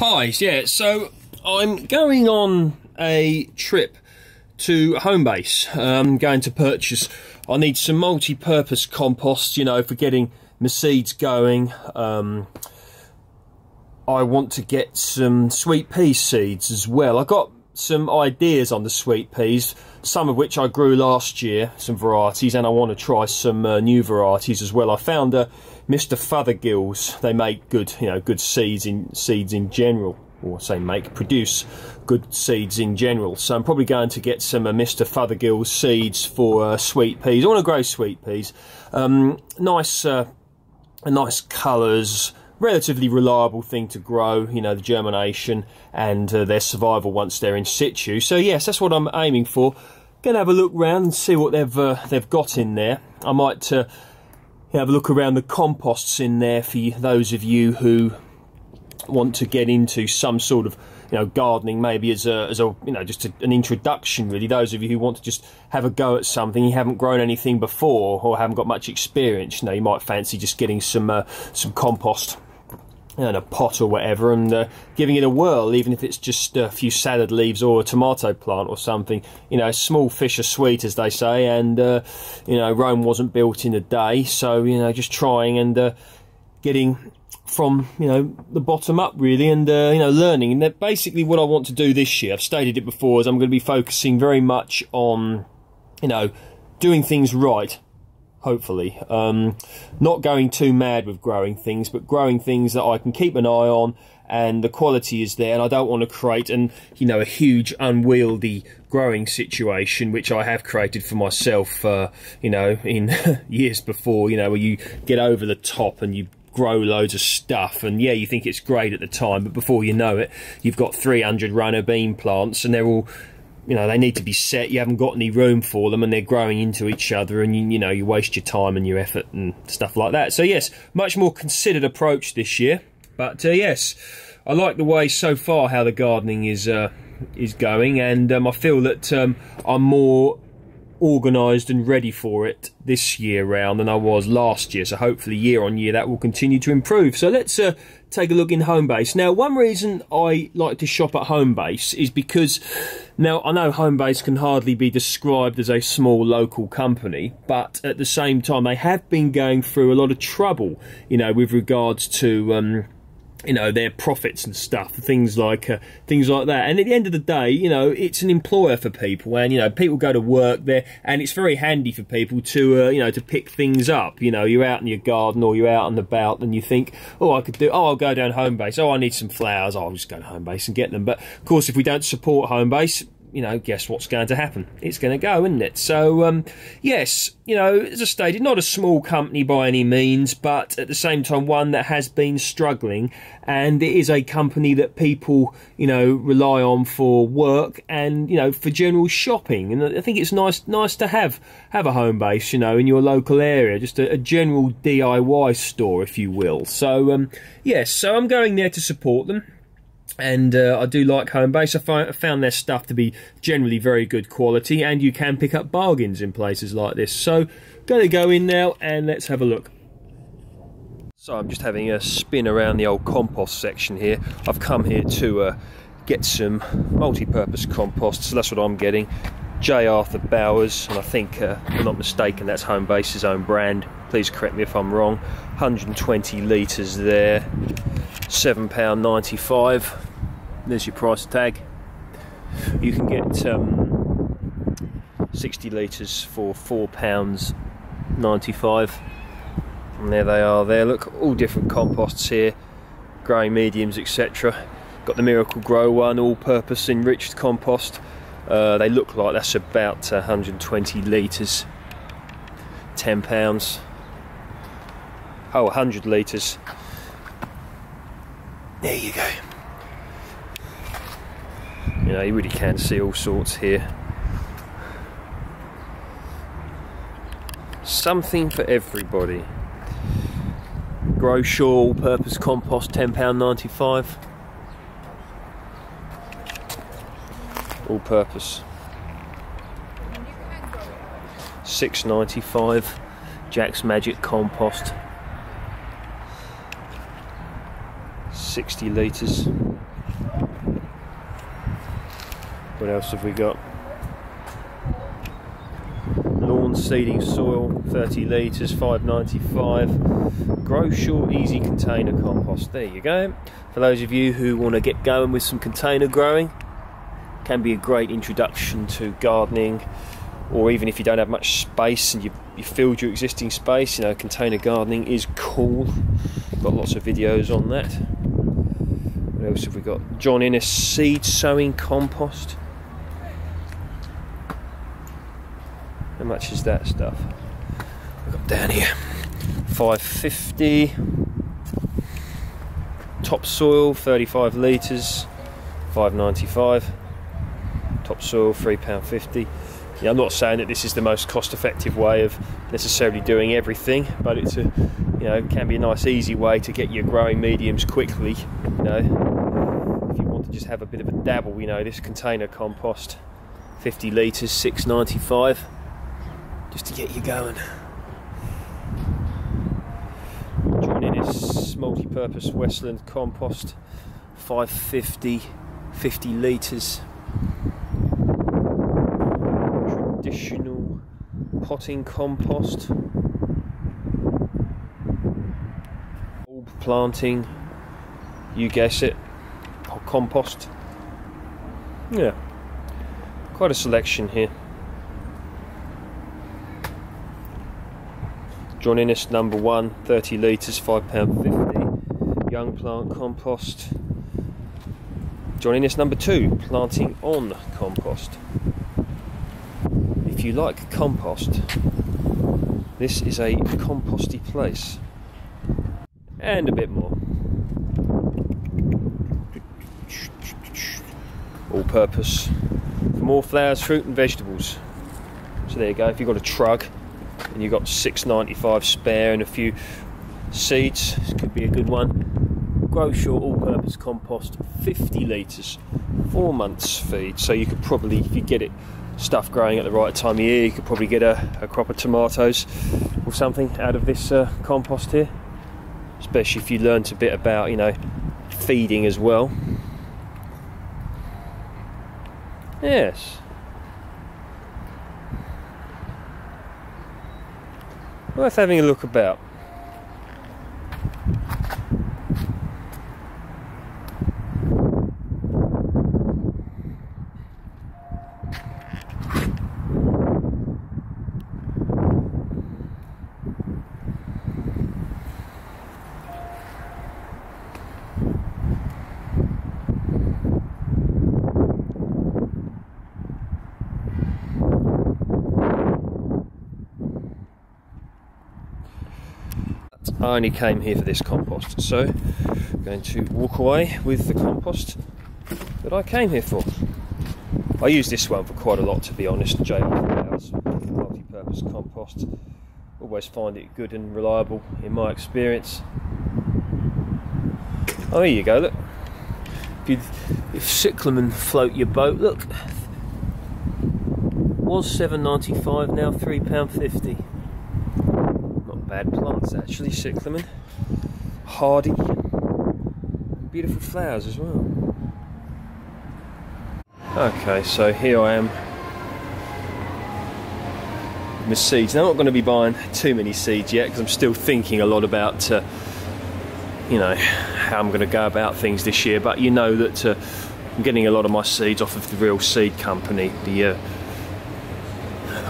Hi, yeah, so I'm going on a trip to Homebase. I'm going to purchase, I need some multi-purpose compost, you know, for getting my seeds going. I want to get some sweet pea seeds as well. I got some ideas on the sweet peas, some of which I grew last year, some varieties, and I want to try some new varieties as well. I found Mr. Fothergill's. They make good, you know, good seeds in general, or say produce good seeds in general. So I'm probably going to get some Mr. Fothergill's seeds for sweet peas. I want to grow sweet peas. Nice colours. Relatively reliable thing to grow, you know, the germination and their survival once they're in situ. So yes, that's what I'm aiming for. Gonna have a look around and see what they've got in there. I might have a look around the composts in there for those of you who want to get into some sort of, you know, gardening, maybe as a you know, just an introduction really. Those of you who want to just have a go at something, you haven't grown anything before or haven't got much experience, you know, you might fancy just getting some compost in a pot or whatever and giving it a whirl, even if it's just a few salad leaves or a tomato plant or something. You know, small fish are sweet, as they say, and you know, Rome wasn't built in a day. So, you know, just trying and getting from, you know, the bottom up really, and you know, learning. And that basically what I want to do this year, I've stated it before, is I'm going to be focusing very much on, you know, doing things right. Hopefully, not going too mad with growing things, but growing things that I can keep an eye on and the quality is there. And I don't want to create you know, a huge unwieldy growing situation, which I have created for myself, you know, in years before, you know, where you get over the top and you grow loads of stuff, and yeah, you think it's great at the time, but before you know it, you've got 300 runner bean plants and they're all, you know, they need to be set. You haven't got any room for them and they're growing into each other, and you know, you waste your time and your effort and stuff like that. So yes, much more considered approach this year. But yes, I like the way so far how the gardening is going, and I feel that I'm more organised and ready for it this year round than I was last year. So hopefully year on year that will continue to improve. So let's take a look in Homebase. Now, one reason I like to shop at Homebase is because, now I know Homebase can hardly be described as a small local company, but at the same time they have been going through a lot of trouble, you know, with regards to you know, their profits and stuff, things like that. And at the end of the day, you know, it's an employer for people, and you know, people go to work there, and it's very handy for people to you know, to pick things up. You know, you're out in your garden or you're out and about, and you think, oh, I'll go down Homebase. Oh, I need some flowers. Oh, I'll just go to Homebase and get them. But of course, if we don't support Homebase, you know, guess what's going to happen? It's going to go, isn't it? So, yes, you know, as I stated, not a small company by any means, but at the same time, one that has been struggling, and it is a company that people, you know, rely on for work and, you know, for general shopping. And I think it's nice to have a Homebase, you know, in your local area, just a general DIY store, if you will. So, yes, so I'm going there to support them. And I do like Homebase. I found their stuff to be generally very good quality, and you can pick up bargains in places like this. So, going to go in now and let's have a look. So I'm just having a spin around the old compost section here. I've come here to get some multi-purpose compost, so that's what I'm getting. J. Arthur Bowers, and I think, if I'm not mistaken, that's Homebase's own brand. Please correct me if I'm wrong. 120 litres there, £7.95. There's your price tag. You can get 60 litres for £4.95. And there they are there. Look, all different composts here, growing mediums, etc. Got the Miracle Grow one, all-purpose enriched compost. They look like that's about 120 litres, £10. Oh, 100 litres. There you go. You know, you really can see all sorts here. Something for everybody. Grow all-purpose compost, £10.95. All-purpose. £6.95. Jack's Magic compost. 60 litres. What else have we got? Lawn seeding soil, 30 litres, $5.95. Grow Short Easy Container Compost. There you go. For those of you who want to get going with some container growing, can be a great introduction to gardening, or even if you don't have much space and you filled your existing space, you know, container gardening is cool. Got lots of videos on that. What else have we got? John Innes seed sowing compost. How much is that stuff? We've got down here $5.50. Topsoil, 35 litres, $5.95. Topsoil, £3.50. Yeah, I'm not saying that this is the most cost-effective way of necessarily doing everything, but it's a, you know, can be a nice, easy way to get your growing mediums quickly. You know, if you want to just have a bit of a dabble, you know, this container compost, 50 litres, $6.95. Just to get you going. John Innes Multipurpose Westland Compost, $5.50, 50 litres. Traditional potting compost. Bulb planting, you guess it, compost. Yeah, quite a selection here. John Innes number 1, 30 litres, £5.50. Young plant compost. John Innes number 2, planting on compost. If you like compost, this is a composty place. And a bit more. All purpose. For more flowers, fruit and vegetables. So there you go, if you've got a trug and you've got $6.95 spare and a few seeds, this could be a good one. Grow Short all-purpose compost, 50 litres, 4 months feed. So you could probably, if you get it stuff growing at the right time of year, you could probably get a crop of tomatoes or something out of this compost here. Especially if you learnt a bit about, you know, feeding as well. Yes. Worth having a look about. I only came here for this compost, so I'm going to walk away with the compost that I came here for. I use this one for quite a lot, to be honest. JR multi-purpose compost. Always find it good and reliable in my experience. Oh, there you go, look. If cyclamen float your boat, look. Was $7.95, now £3.50. Bad plants actually, cyclamen, hardy, beautiful flowers as well. Okay, so here I am with my seeds. Now I'm not going to be buying too many seeds yet because I'm still thinking a lot about you know, how I'm going to go about things this year, but you know that I'm getting a lot of my seeds off of the Real Seed Company, the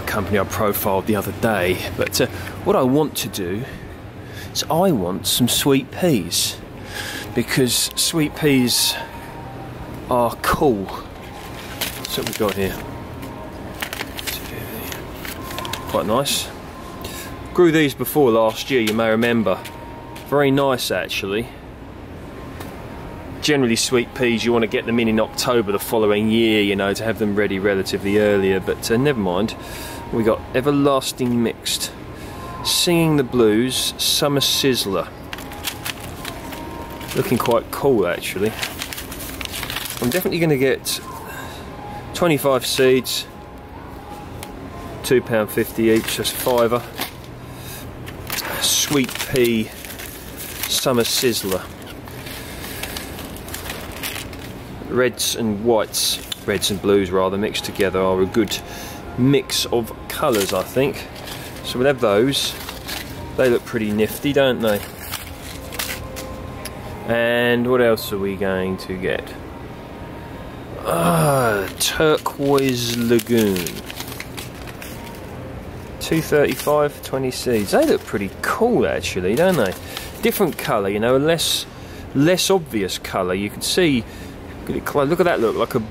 company I profiled the other day. But what I want to do is I want some sweet peas, because sweet peas are cool. So what we've got here, quite nice. Grew these before last year, you may remember. Very nice actually. Generally sweet peas you want to get them in October the following year, you know, to have them ready relatively earlier, but never mind. We got Everlasting Mixed, Singing the Blues, Summer Sizzler. Looking quite cool actually. I'm definitely going to get 25 seeds, £2.50 each, that's £5. Sweetpea Summer Sizzler. reds and whites, reds and blues rather, mixed together are a good mix of colours, I think. So we'll have those. They look pretty nifty, don't they? And what else are we going to get? Turquoise Lagoon. 235, 20 seeds. They look pretty cool actually, don't they? Different colour, you know, a less obvious colour. You can see, look at that, look like a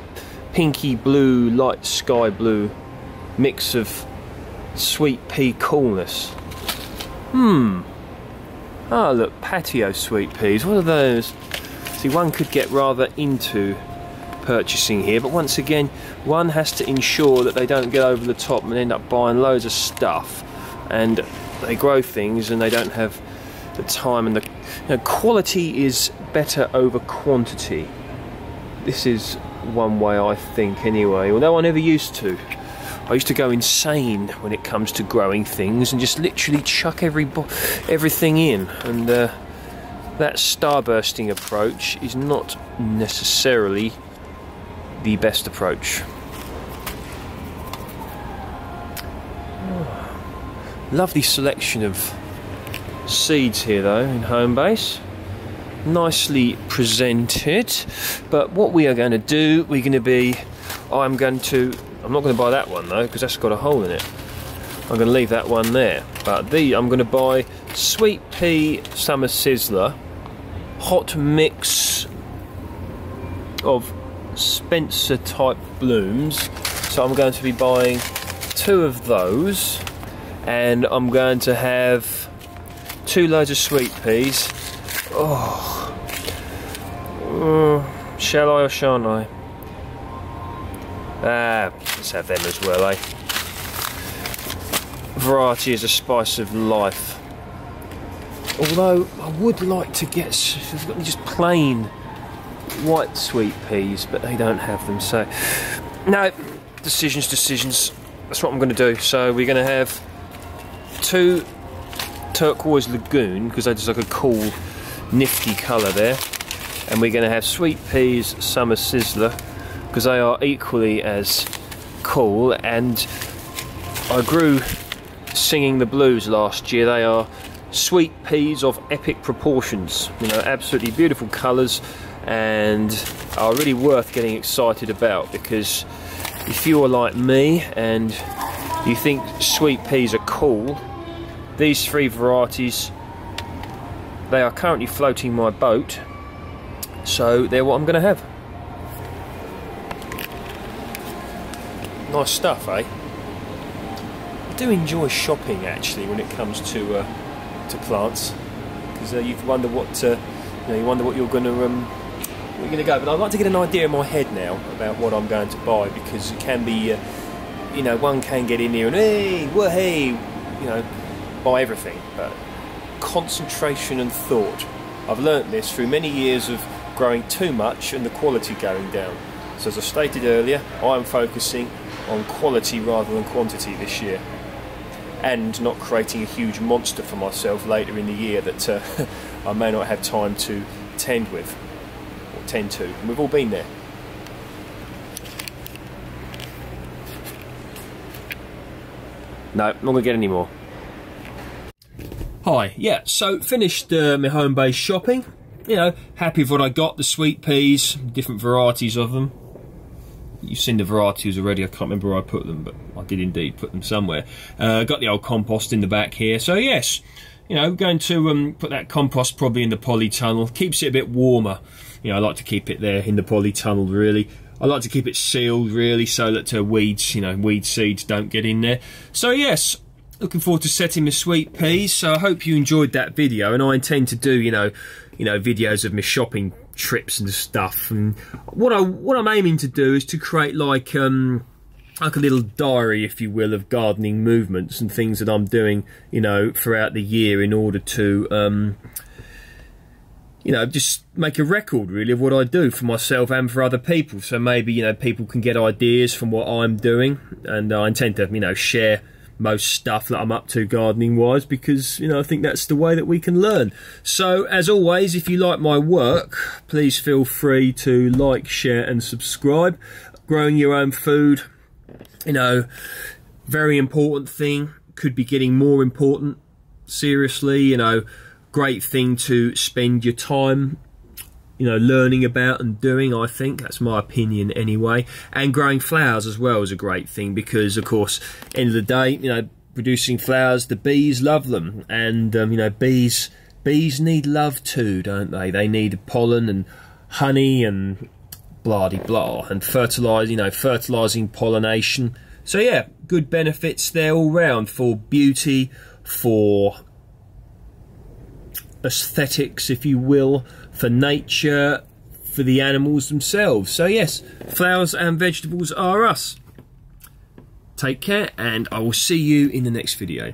pinky blue, light sky blue mix of sweet pea coolness. Ah, look, patio sweet peas. What are those? See, one could get rather into purchasing here, but once again, one has to ensure that they don't get over the top and end up buying loads of stuff, and they grow things and they don't have the time, and the quality is better over quantity. This is one way I think anyway, although I never used to. I used to go insane when it comes to growing things and just literally chuck everything in, and that starbursting approach is not necessarily the best approach. Lovely selection of seeds here though in Homebase, nicely presented. But what we are going to do, I'm not going to buy that one though, because that's got a hole in it. I'm going to leave that one there. But I'm going to buy Sweetpea Summer Sizzler, hot mix of Spencer type blooms. So I'm going to be buying 2 of those, and I'm going to have 2 loads of sweet peas. Shall I or shan't I? Let's have them as well, eh? Variety is a spice of life. Although I would like to get just plain white sweet peas, but they don't have them. So no, decisions. That's what I'm going to do. So we're going to have 2 Turquoise Lagoon, because that's like a cool, nifty colour there, and we're going to have Sweetpeas Summer Sizzler, because they are equally as cool. And I grew singing the blues last year. They are sweet peas of epic proportions, you know, absolutely beautiful colours, and are really worth getting excited about, because if you are like me and you think sweet peas are cool, these 3 varieties, they are currently floating my boat, so they're what I'm going to have. Nice stuff, eh? I do enjoy shopping actually when it comes to plants, because you wonder what you're going to go. But I'd like to get an idea in my head now about what I'm going to buy, because it can be, you know, one can get in here and hey, you know, buy everything. But concentration and thought. I've learnt this through many years of growing too much and the quality going down. So as I stated earlier, I'm focusing on quality rather than quantity this year, and not creating a huge monster for myself later in the year that I may not have time to tend to. And we've all been there. No, I'm not going to get any more. Hi, yeah, so finished my home-based shopping. You know, happy with what I got, the sweet peas, different varieties of them. You've seen the varieties already, I can't remember where I put them, but I did indeed put them somewhere. Got the old compost in the back here, so yes, you know, going to put that compost probably in the polytunnel. Keeps it a bit warmer. You know, I like to keep it there in the polytunnel, really. I like to keep it sealed, really, so that weeds, you know, weed seeds don't get in there. So yes, looking forward to setting my sweet peas. So I hope you enjoyed that video, and I intend to do, you know, videos of my shopping trips and stuff. And what I'm aiming to do is to create like a little diary, if you will, of gardening movements and things that I'm doing, you know, throughout the year, in order to you know, just make a record really of what I do for myself and for other people. So maybe, you know, people can get ideas from what I'm doing, and I intend to, you know, share most stuff that I'm up to gardening wise, because, you know, I think that's the way that we can learn. So as always, if you like my work, please feel free to like, share and subscribe. Growing your own food, you know, very important thing, could be getting more important, seriously, you know, great thing to spend your time, you know, learning about and doing. I think that's my opinion anyway. And growing flowers as well is a great thing, because of course, end of the day, you know, producing flowers, the bees love them, and you know, bees need love too, don't they? They need pollen and honey and blah de blah, and fertilizing pollination. So yeah, good benefits there all round, for beauty, for aesthetics, if you will, for nature, for the animals themselves. So yes, flowers and vegetables are us. Take care, and I will see you in the next video.